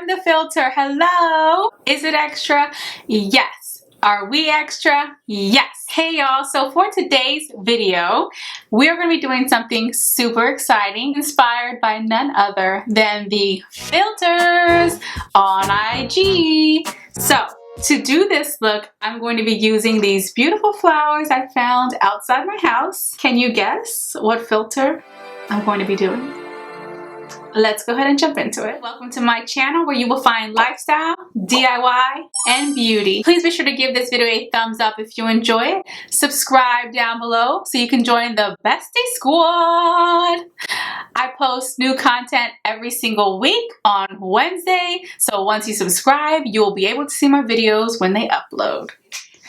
I'm the filter. Hello. Is it extra? Yes. Are we extra? Yes. Hey y'all, so for today's video, we're going to be doing something super exciting, inspired by none other than the filters on IG. So to do this look, I'm going to be using these beautiful flowers I found outside my house. Can you guess what filter I'm going to be doing? Let's go ahead and jump into it. Welcome to my channel where you will find lifestyle, DIY, and beauty. Please be sure to give this video a thumbs up if you enjoy it. Subscribe down below so you can join the Bestie Squad. I post new content every single week on Wednesday. So once you subscribe, you will be able to see my videos when they upload.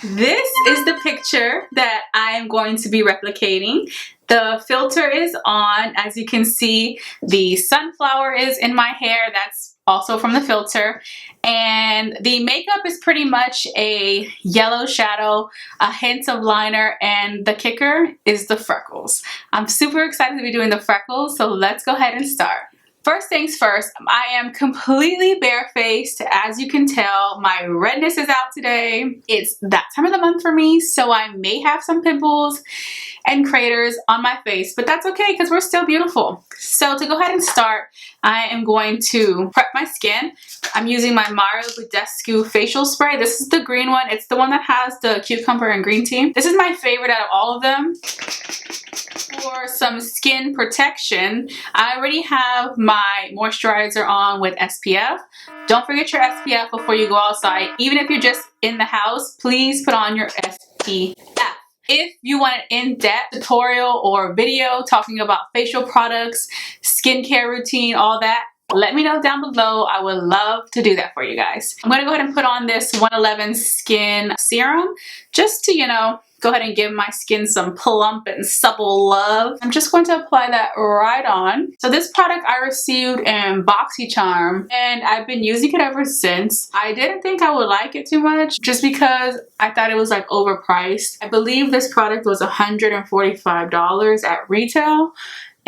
This is the picture that I am going to be replicating. The filter is on. As you can see, the sunflower is in my hair. That's also from the filter. And the makeup is pretty much a yellow shadow, a hint of liner, and the kicker is the freckles. I'm super excited to be doing the freckles, so let's go ahead and start. First things first, I am completely barefaced. As you can tell, my redness is out today. It's that time of the month for me, so I may have some pimples and craters on my face, but that's okay because we're still beautiful. So to go ahead and start, I am going to prep my skin. I'm using my Mario Badescu facial spray. This is the green one. It's the one that has the cucumber and green tea. This is my favorite out of all of them. For some skin protection, I already have my moisturizer on with SPF. Don't forget your SPF before you go outside. Even if you're just in the house, please put on your SPF. If you want an in-depth tutorial or video talking about facial products, skincare routine, all that, let me know down below. I would love to do that for you guys. I'm going to go ahead and put on this 111 Skin Serum just to, you know, go ahead and give my skin some plump and supple love. I'm just going to apply that right on. So this product I received in BOXY and I've been using it ever since. I didn't think I would like it too much just because I thought it was like overpriced. I believe this product was $145 at retail.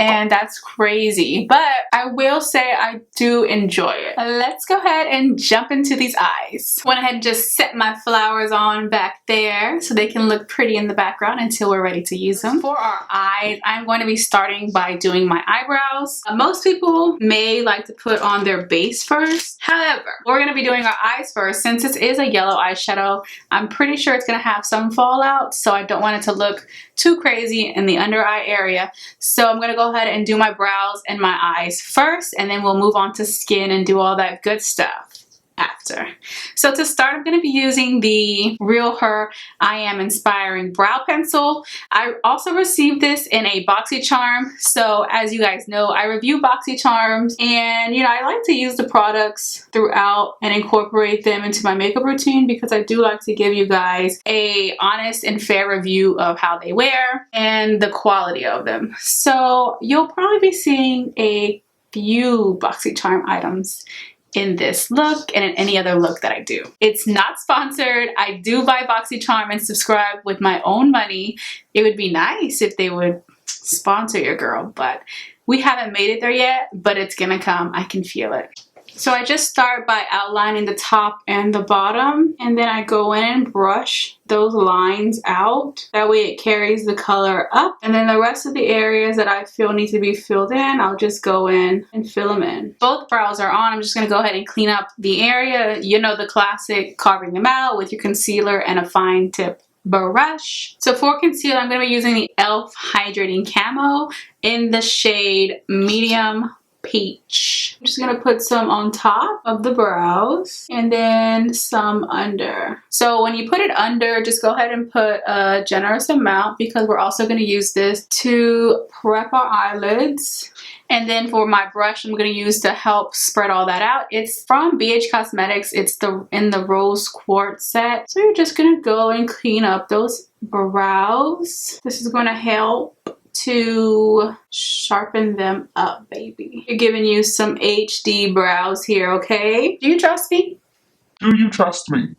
And that's crazy, but I will say I do enjoy it. Let's go ahead and jump into these eyes. Went ahead and just set my flowers on back there so they can look pretty in the background until we're ready to use them. For our eyes, I'm going to be starting by doing my eyebrows. Most people may like to put on their base first. However, we're going to be doing our eyes first. Since this is a yellow eyeshadow, I'm pretty sure it's going to have some fallout, so I don't want it to look too crazy in the under eye area. So I'm going to go ahead and do my brows and my eyes first, and then we'll move on to skin and do all that good stuff after. So to start, I'm going to be using the Real Her I Am Inspiring Brow Pencil. I also received this in a BOXY. So as you guys know, I review BOXY, and you know, I like to use the products throughout and incorporate them into my makeup routine because I do like to give you guys a honest and fair review of how they wear and the quality of them. So you'll probably be seeing a few BOXY items in this look and in any other look that I do. It's not sponsored. I do buy BOXY and subscribe with my own money. It would be nice if they would sponsor your girl, but we haven't made it there yet, but it's gonna come. I can feel it. So I just start by outlining the top and the bottom, and then I go in and brush those lines out. That way it carries the color up, and then the rest of the areas that I feel need to be filled in, I'll just go in and fill them in. Both brows are on. I'm just gonna go ahead and clean up the area. You know, the classic carving them out with your concealer and a fine tip brush. So for concealer, I'm gonna be using the E.L.F. Hydrating Camo in the shade Medium Peach. I'm just gonna put some on top of the brows and then some under. So when you put it under, just go ahead and put a generous amount because we're also gonna use this to prep our eyelids. And then for my brush, I'm going to use to help spread all that out. It's from BH Cosmetics. It's in the Rose Quartz set. So you're just going to go and clean up those brows. This is going to help to sharpen them up, baby. You're giving you some HD brows here, okay? Do you trust me? Do you trust me?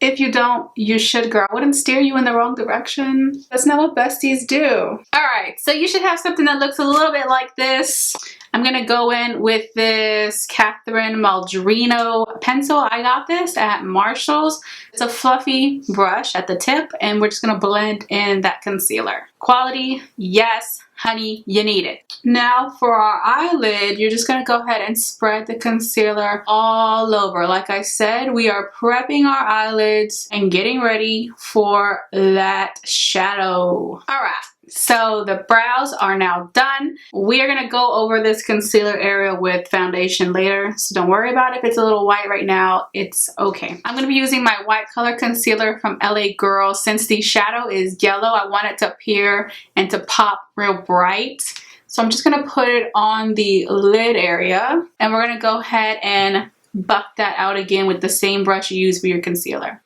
If you don't, you should, girl. I wouldn't steer you in the wrong direction. That's not what besties do. All right, so you should have something that looks a little bit like this. I'm gonna go in with this Catherine Maldrino pencil. I got this at Marshall's. It's a fluffy brush at the tip, and we're just gonna blend in that concealer. Quality, yes, honey, you need it. Now for our eyelid, you're just gonna go ahead and spread the concealer all over. Like I said, we are prepping our eyelids and getting ready for that shadow. All right. So the brows are now done. We are going to go over this concealer area with foundation later, so don't worry about it if it's a little white right now. It's okay. I'm going to be using my white color concealer from LA Girl. Since the shadow is yellow, I want it to appear and to pop real bright. So I'm just going to put it on the lid area, and we're going to go ahead and buff that out again with the same brush you use for your concealer.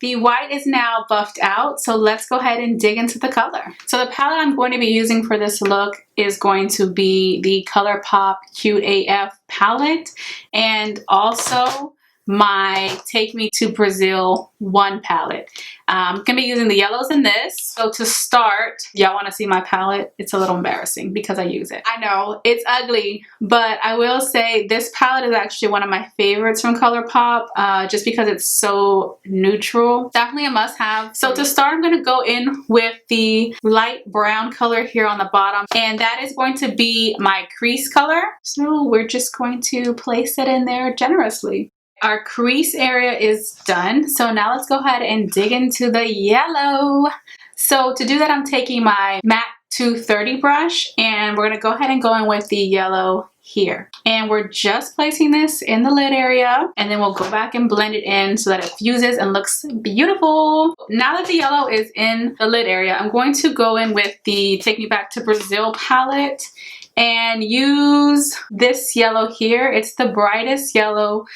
The white is now buffed out, so let's go ahead and dig into the color. So the palette I'm going to be using for this look is going to be the ColourPop Cute AF palette, and also my Take Me to Brazil 1 palette. I'm going to be using the yellows in this. So to start, y'all want to see my palette? It's a little embarrassing because I use it. I know, it's ugly, but I will say this palette is actually one of my favorites from ColourPop, just because it's so neutral. Definitely a must-have. So to start, I'm going to go in with the light brown color here on the bottom, and that is going to be my crease color. So we're just going to place it in there generously. Our crease area is done. So now let's go ahead and dig into the yellow. So to do that, I'm taking my MAC 230 brush, and we're gonna go ahead and go in with the yellow here. And we're just placing this in the lid area, and then we'll go back and blend it in so that it fuses and looks beautiful. Now that the yellow is in the lid area, I'm going to go in with the Take Me Back to Brazil palette and use this yellow here. It's the brightest yellow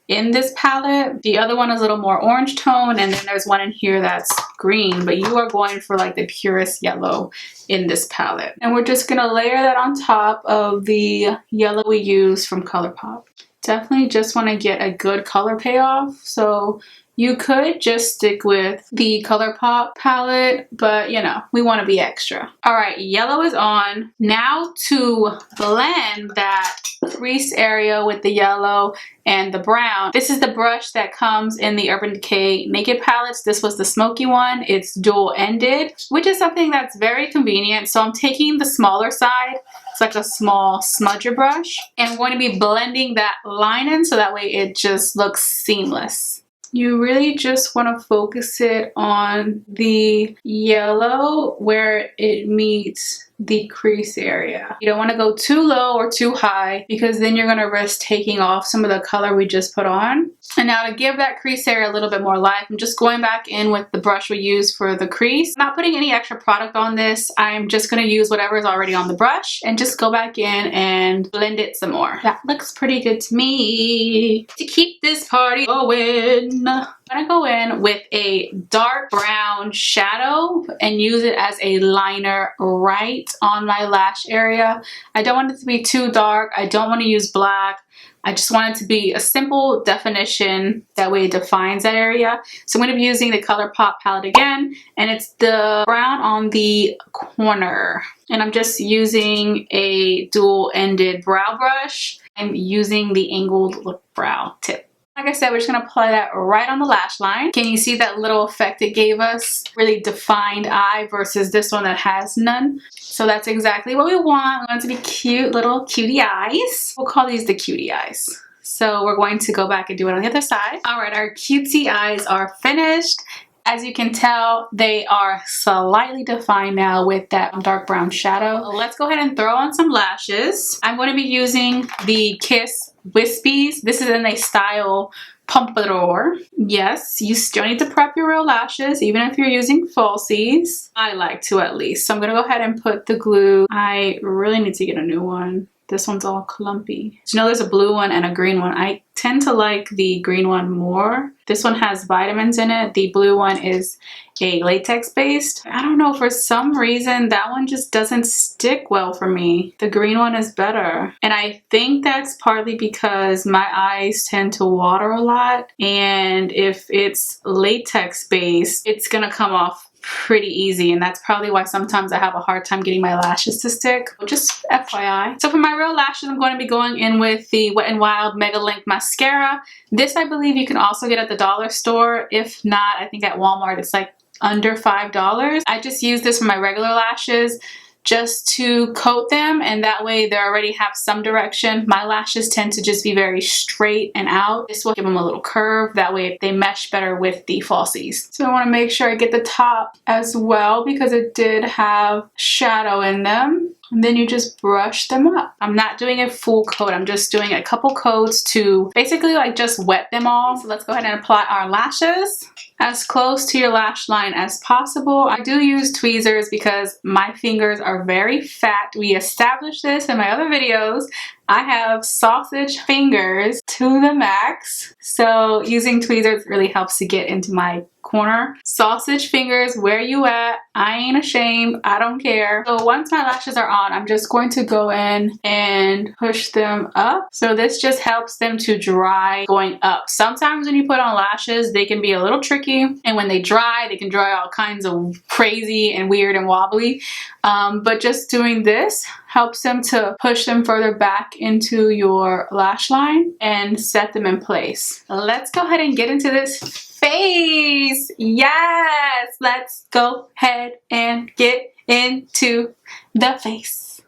in this palette. The other one is a little more orange tone, and then there's one in here that's green, but you are going for like the purest yellow in this palette. And we're just gonna layer that on top of the yellow we use from ColourPop. Definitely just want to get a good color payoff, so you could just stick with the ColourPop palette, but you know, we want to be extra. All right, yellow is on. Now to blend that crease area with the yellow and the brown. This is the brush that comes in the Urban Decay Naked palettes. This was the smoky one. It's dual-ended, which is something that's very convenient. So I'm taking the smaller side. It's like a small smudger brush, and I'm going to be blending that line in so that way it just looks seamless. You really just want to focus it on the yellow where it meets the crease area. You don't want to go too low or too high, because then you're going to risk taking off some of the color we just put on. And now to give that crease area a little bit more life, I'm just going back in with the brush we used for the crease. I'm not putting any extra product on this. I'm just going to use whatever is already on the brush and just go back in and blend it some more. That looks pretty good to me. To keep this party going, I'm gonna go in with a dark brown shadow and use it as a liner right on my lash area. I don't want it to be too dark. I don't want to use black. I just want it to be a simple definition. That way it defines that area. So I'm going to be using the ColourPop palette again, and it's the brown on the corner. And I'm just using a dual-ended brow brush. I'm using the angled lip brow tip. Like I said, we're just going to apply that right on the lash line. Can you see that little effect it gave us? Really defined eye versus this one that has none. So that's exactly what we want. We want it to be cute little cutie eyes. We'll call these the cutie eyes. So we're going to go back and do it on the other side. All right, our cutesy eyes are finished. As you can tell, they are slightly defined now with that dark brown shadow. Let's go ahead and throw on some lashes. I'm going to be using the Kiss Wispies. This is in a style Pompadour. Yes, you still need to prep your real lashes, even if you're using falsies. I like to, at least. So I'm going to go ahead and put the glue. I really need to get a new one. This one's all clumpy. So you know there's a blue one and a green one. I tend to like the green one more. This one has vitamins in it. The blue one is a latex based. I don't know, for some reason that one just doesn't stick well for me. The green one is better. And I think that's partly because my eyes tend to water a lot. And if it's latex based, it's gonna come off pretty easy, and that's probably why sometimes I have a hard time getting my lashes to stick. Just FYI. So for my real lashes, I'm going to be going in with the Wet n Wild Mega Length Mascara. This I believe you can also get at the dollar store. If not, I think at Walmart it's like under $5. I just use this for my regular lashes just to coat them, and that way they already have some direction. My lashes tend to just be very straight and out. This will give them a little curve, that way they mesh better with the falsies. So I want to make sure I get the top as well because it did have shadow in them. And then you just brush them up. I'm not doing a full coat, I'm just doing a couple coats to basically like just wet them all. So let's go ahead and apply our lashes as close to your lash line as possible. I do use tweezers because my fingers are very fat. We established this in my other videos. I have sausage fingers to the max. So using tweezers really helps to get into my corner. Sausage fingers, where you at? I ain't ashamed. I don't care. So once my lashes are on, I'm just going to go in and push them up. So this just helps them to dry going up. Sometimes when you put on lashes, they can be a little tricky. And when they dry, they can dry all kinds of crazy and weird and wobbly. But just doing this helps them to push them further back into your lash line and set them in place. Let's go ahead and get into this face. Yes, let's go ahead and get into the face.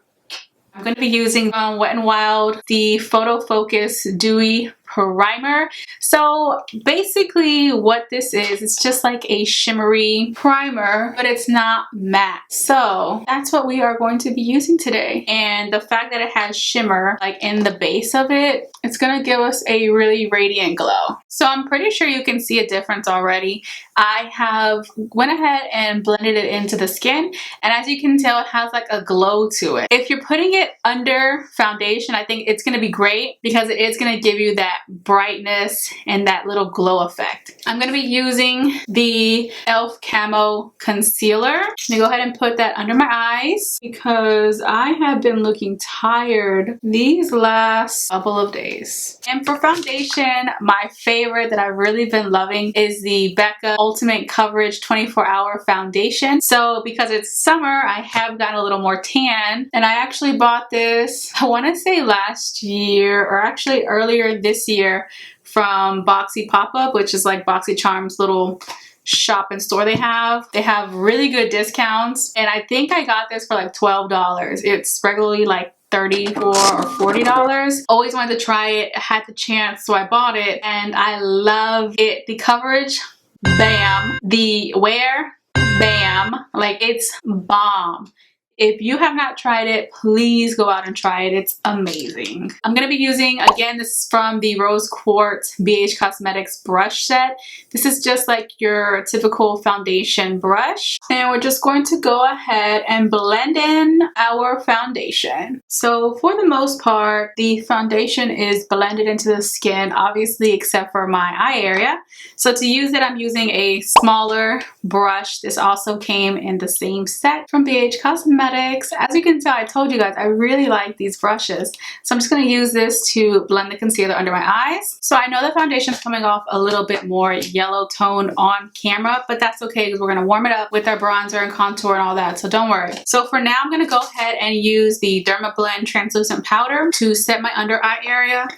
I'm going to be using Wet n Wild, the Photo Focus Dewy Primer. So basically what this is, it's just like a shimmery primer, but it's not matte. So that's what we are going to be using today. And the fact that it has shimmer like in the base of it, it's going to give us a really radiant glow. So I'm pretty sure you can see a difference already. I have went ahead and blended it into the skin, and as you can tell, it has like a glow to it. If you're putting it under foundation, I think it's going to be great because it is going to give you that brightness and that little glow effect. I'm going to be using the E.L.F. Camo Concealer. Let me go ahead and put that under my eyes because I have been looking tired these last couple of days. And for foundation, my favorite that I've really been loving is the Becca Ultimate Coverage 24-Hour Foundation. So because it's summer, I have gotten a little more tan, and I actually bought this, I want to say last year or actually earlier this year from BOXY pop-up, which is like Boxy Charm's little shop and store they have. They have really good discounts, and I think I got this for like $12. It's regularly like $34 or $40. Always wanted to try it, I had the chance, so I bought it, and I love it. The coverage, bam. The wear, bam. Like, it's bomb. If you have not tried it, please go out and try it. It's amazing. I'm going to be using, again, this is from the Rose Quartz BH Cosmetics brush set. This is just like your typical foundation brush. And we're just going to go ahead and blend in our foundation. So for the most part, the foundation is blended into the skin, obviously, except for my eye area. So to use it, I'm using a smaller brush. This also came in the same set from BH Cosmetics. As you can tell, I told you guys, I really like these brushes. So I'm just going to use this to blend the concealer under my eyes. So I know the foundation is coming off a little bit more yellow toned on camera, but that's okay because we're going to warm it up with our bronzer and contour and all that. So don't worry. So for now, I'm going to go ahead and use the Dermablend translucent powder to set my under eye area,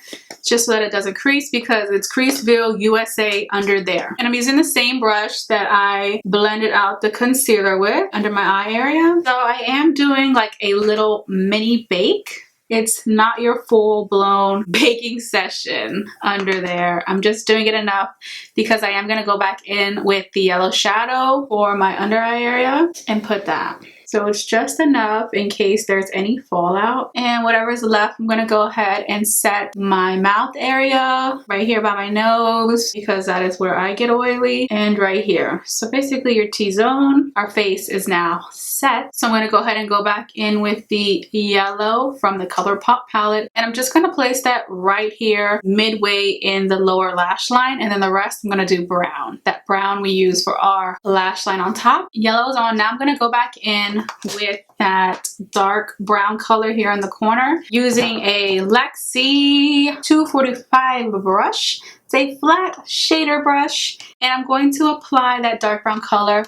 just so that it doesn't crease, because it's Creaseville USA under there. And I'm using the same brush that I blended out the concealer with under my eye area. So I am doing like a little mini bake. It's not your full-blown baking session under there. I'm just doing it enough because I am going to go back in with the yellow shadow for my under eye area and put that. So it's just enough in case there's any fallout. And whatever's left, I'm going to go ahead and set my mouth area right here by my nose, because that is where I get oily, and right here. So basically your T-zone, our face is now set. So I'm going to go ahead and go back in with the yellow from the ColourPop palette. And I'm just going to place that right here midway in the lower lash line. And then the rest I'm going to do brown. That brown we use for our lash line on top. Yellow's on. Now I'm going to go back in with that dark brown color here in the corner using a Luxie 245 brush. It's a flat shader brush, and I'm going to apply that dark brown color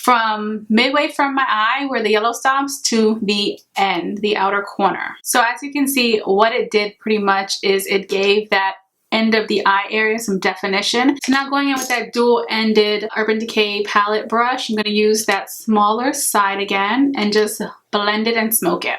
from midway from my eye where the yellow stops to the end, the outer corner. So as you can see, what it did pretty much is it gave that end of the eye area some definition. So now going in with that dual-ended Urban Decay palette brush, I'm going to use that smaller side again and just blend it and smoke it.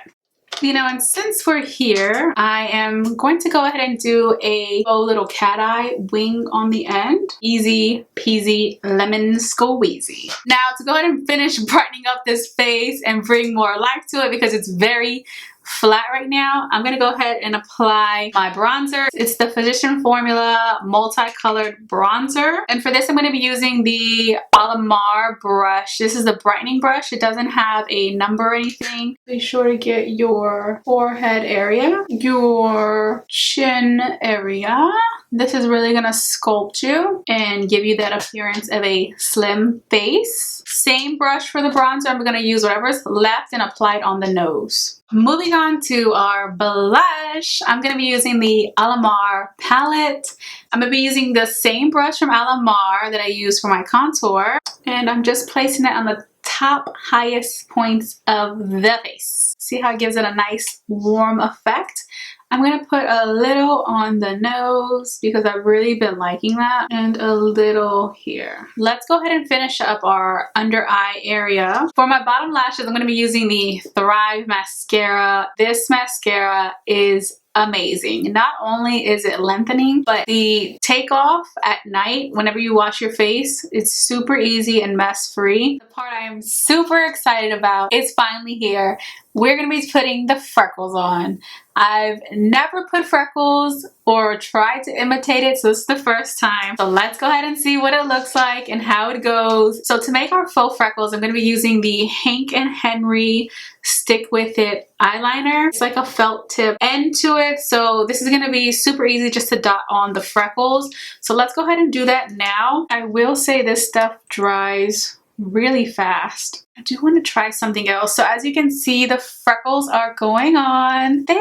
You know, and since we're here, I am going to go ahead and do a faux little cat eye wing on the end. Easy peasy lemon squeezy. Now to go ahead and finish brightening up this face and bring more life to it because it's very flat right now, I'm going to go ahead and apply my bronzer. It's the Physician Formula multicolored bronzer. And for this, I'm going to be using the Alamar brush. This is the brightening brush. It doesn't have a number or anything. Be sure to get your forehead area, your chin area. This is really going to sculpt you and give you that appearance of a slim face. Same brush for the bronzer. I'm going to use whatever's left and apply it on the nose. Moving on to our blush, I'm going to be using the Alamar palette. I'm going to be using the same brush from Alamar that I use for my contour. And I'm just placing it on the top highest points of the face. See how it gives it a nice warm effect? I'm going to put a little on the nose because I've really been liking that, and a little here. Let's go ahead and finish up our under eye area. For my bottom lashes, I'm going to be using the Thrive mascara. This mascara is amazing. Not only is it lengthening, but the takeoff at night whenever you wash your face, it's super easy and mess free. The part I am super excited about is finally here. We're going to be putting the freckles on. I've never put freckles or tried to imitate it, so this is the first time. So let's go ahead and see what it looks like and how it goes. So to make our faux freckles, I'm going to be using the Hank & Henry Stick With It eyeliner. It's like a felt tip end to it, so this is going to be super easy just to dot on the freckles. So let's go ahead and do that now. I will say this stuff dries really fast. I do want to try something else. So as you can see, the freckles are going on. They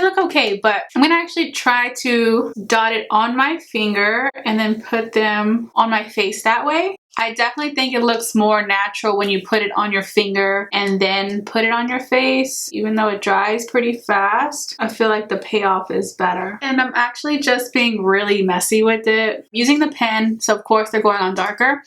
look okay, but I'm gonna actually try to dot it on my finger and then put them on my face that way. I definitely think it looks more natural when you put it on your finger and then put it on your face. Even though it dries pretty fast, I feel like the payoff is better. And I'm actually just being really messy with it. Using the pen, so of course they're going on darker.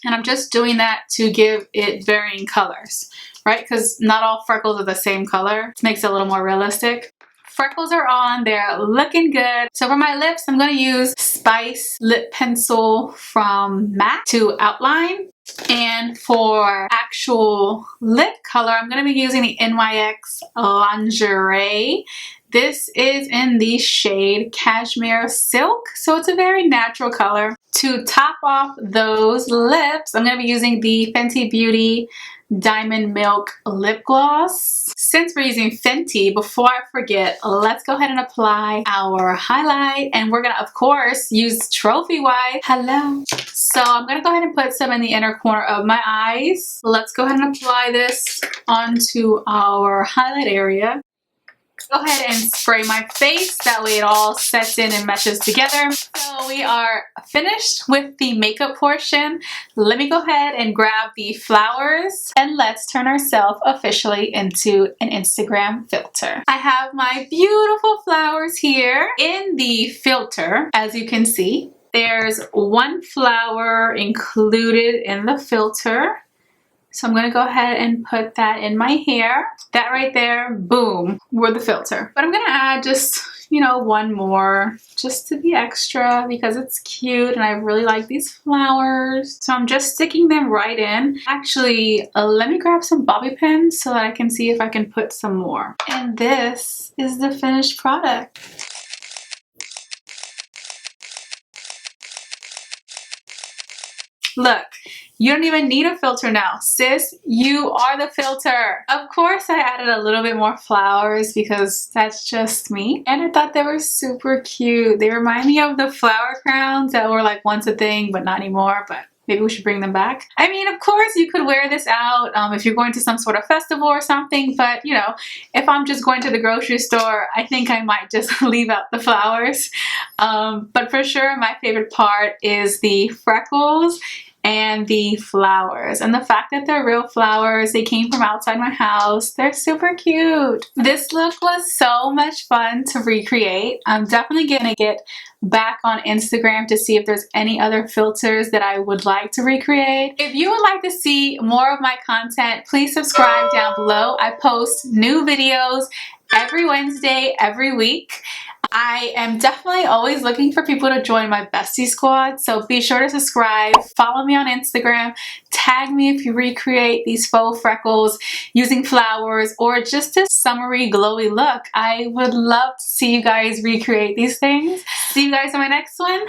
And I'm just doing that to give it varying colors, right? Because not all freckles are the same color. It makes it a little more realistic. Freckles are on, they're looking good. So for my lips, I'm going to use Spice Lip Pencil from MAC to outline. And for actual lip color, I'm going to be using the NYX Lingerie. This is in the shade Cashmere Silk, so it's a very natural color. To top off those lips, I'm going to be using the Fenty Beauty Diamond Milk Lip Gloss. Since we're using Fenty, before I forget, let's go ahead and apply our highlight. And we're going to, of course, use Trophy Wipe. Hello. So I'm going to go ahead and put some in the inner corner of my eyes. Let's go ahead and apply this onto our highlight area. Go ahead and spray my face, that way it all sets in and meshes together. So we are finished with the makeup portion. Let me go ahead and grab the flowers and let's turn ourselves officially into an Instagram filter. I have my beautiful flowers here in the filter, as you can see. There's one flower included in the filter. So I'm going to go ahead and put that in my hair. That right there, boom, we're the filter. But I'm going to add just, you know, one more just to be extra because it's cute and I really like these flowers. So I'm just sticking them right in. Actually, let me grab some bobby pins so that I can see if I can put some more. And this is the finished product. Look, you don't even need a filter now. Sis, you are the filter. Of course, I added a little bit more flowers because that's just me. And I thought they were super cute. They remind me of the flower crowns that were like once a thing, but not anymore. But maybe we should bring them back. I mean, of course, you could wear this out if you're going to some sort of festival or something. But, you know, if I'm just going to the grocery store, I think I might just leave out the flowers. But for sure, my favorite part is the freckles. and the flowers. And the fact that they're real flowers, they came from outside my house, they're super cute. This look was so much fun to recreate. I'm definitely gonna get back on Instagram to see if there's any other filters that I would like to recreate. If you would like to see more of my content, please subscribe down below. I post new videos every Wednesday, every week. I am definitely always looking for people to join my bestie squad, so be sure to subscribe, follow me on Instagram, tag me if you recreate these faux freckles using flowers or just a summery glowy look. I would love to see you guys recreate these things. See you guys in my next one.